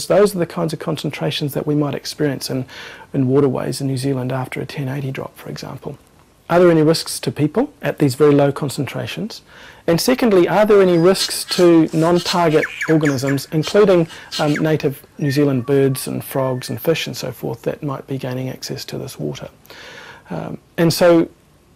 because those are the kinds of concentrations that we might experience in waterways in New Zealand after a 1080 drop, for example. Are there any risks to people at these very low concentrations? And secondly, are there any risks to non-target organisms, including native New Zealand birds and frogs and fish and so forth, that might be gaining access to this water? And so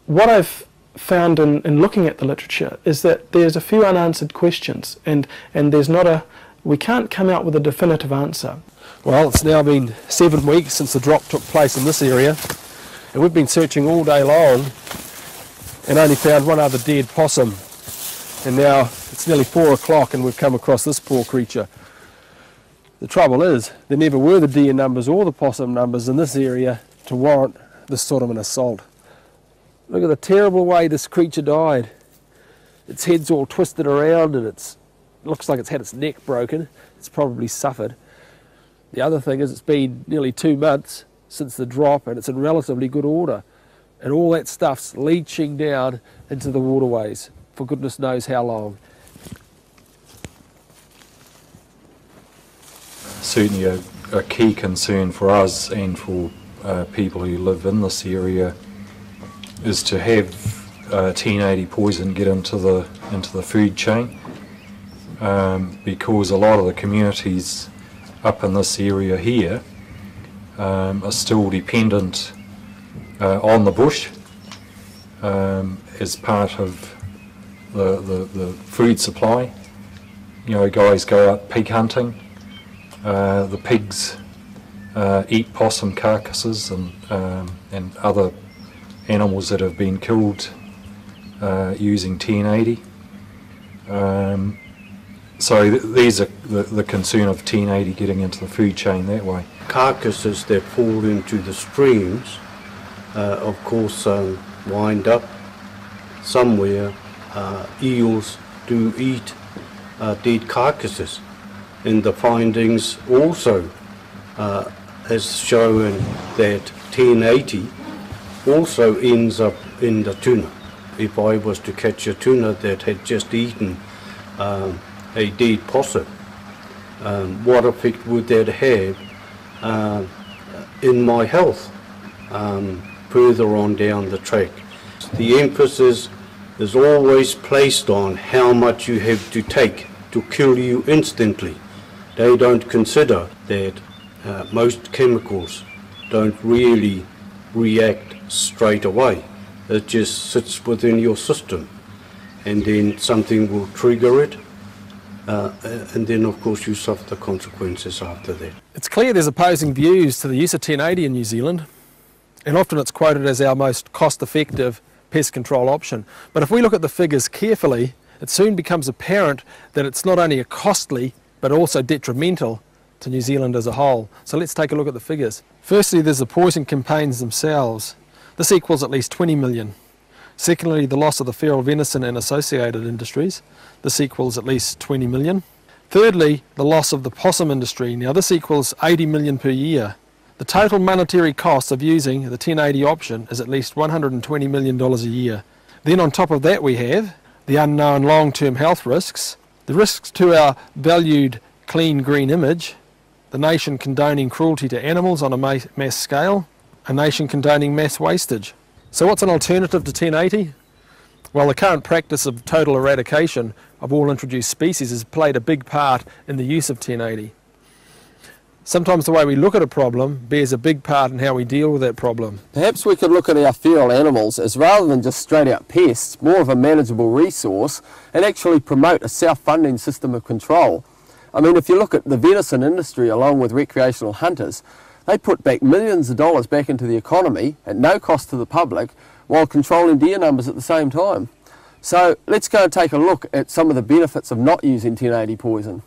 what I've found in looking at the literature is that there's a few unanswered questions, and there's not we can't come out with a definitive answer. Well, it's now been 7 weeks since the drop took place in this area, and we've been searching all day long and only found one other dead possum. And now it's nearly 4 o'clock and we've come across this poor creature. The trouble is, there never were the deer numbers or the possum numbers in this area to warrant this sort of an assault. Look at the terrible way this creature died. Its head's all twisted around and it looks like it's had its neck broken. It's probably suffered. The other thing is, it's been nearly 2 months since the drop and it's in relatively good order. And all that stuff's leaching down into the waterways for goodness knows how long. Certainly a key concern for us and for people who live in this area is to have 1080 poison get into the food chain, because a lot of the communities up in this area here are still dependent on the bush as part of the food supply. You know, guys go out pig hunting. The pigs eat possum carcasses and other animals that have been killed using 1080. So there's the concern of 1080 getting into the food chain that way. Carcasses that fall into the streams, of course, wind up somewhere. Eels do eat dead carcasses, and the findings also has shown that 1080 also ends up in the tuna. If I was to catch a tuna that had just eaten a dead possum, what effect would that have in my health further on down the track? The emphasis is always placed on how much you have to take to kill you instantly. They don't consider that most chemicals don't really react straight away. It just sits within your system, and then something will trigger it, and then of course you suffer the consequences after that. It's clear there's opposing views to the use of 1080 in New Zealand, and often it's quoted as our most cost-effective pest control option. But if we look at the figures carefully, it soon becomes apparent that it's not only a costly but also detrimental to New Zealand as a whole. So let's take a look at the figures. Firstly, there's the poison campaigns themselves. This equals at least 20 million. Secondly, the loss of the feral venison and associated industries. This equals at least 20 million. Thirdly, the loss of the possum industry. Now this equals 80 million per year. The total monetary cost of using the 1080 option is at least $120 million a year. Then on top of that we have the unknown long-term health risks, the risks to our valued clean green image, the nation condoning cruelty to animals on a mass scale, a nation condoning mass wastage. So what's an alternative to 1080? Well, the current practice of total eradication of all introduced species has played a big part in the use of 1080. Sometimes the way we look at a problem bears a big part in how we deal with that problem. Perhaps we could look at our feral animals as, rather than just straight out pests, more of a manageable resource, and actually promote a self-funding system of control. I mean, if you look at the venison industry along with recreational hunters, they put back millions of dollars back into the economy at no cost to the public while controlling deer numbers at the same time. So let's go and take a look at some of the benefits of not using 1080 poison.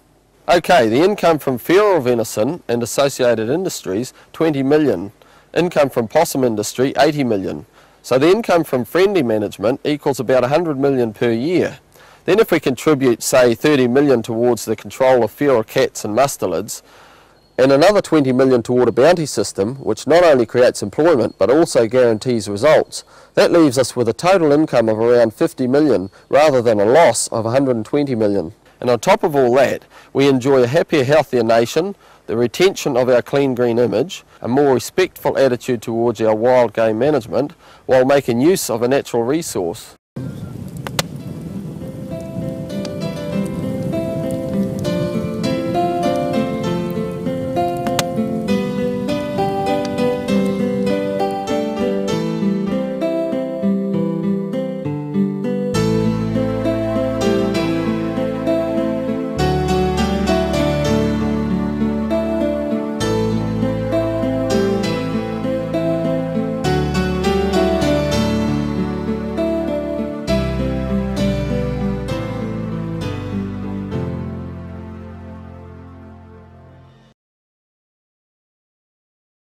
Okay, the income from feral venison and associated industries, 20 million. Income from possum industry, 80 million. So the income from friendly management equals about 100 million per year. Then if we contribute, say, 30 million towards the control of feral cats and mustelids, and another 20 million toward a bounty system, which not only creates employment but also guarantees results, that leaves us with a total income of around 50 million rather than a loss of 120 million. And on top of all that, we enjoy a happier, healthier nation, the retention of our clean green image, a more respectful attitude towards our wild game management while making use of a natural resource.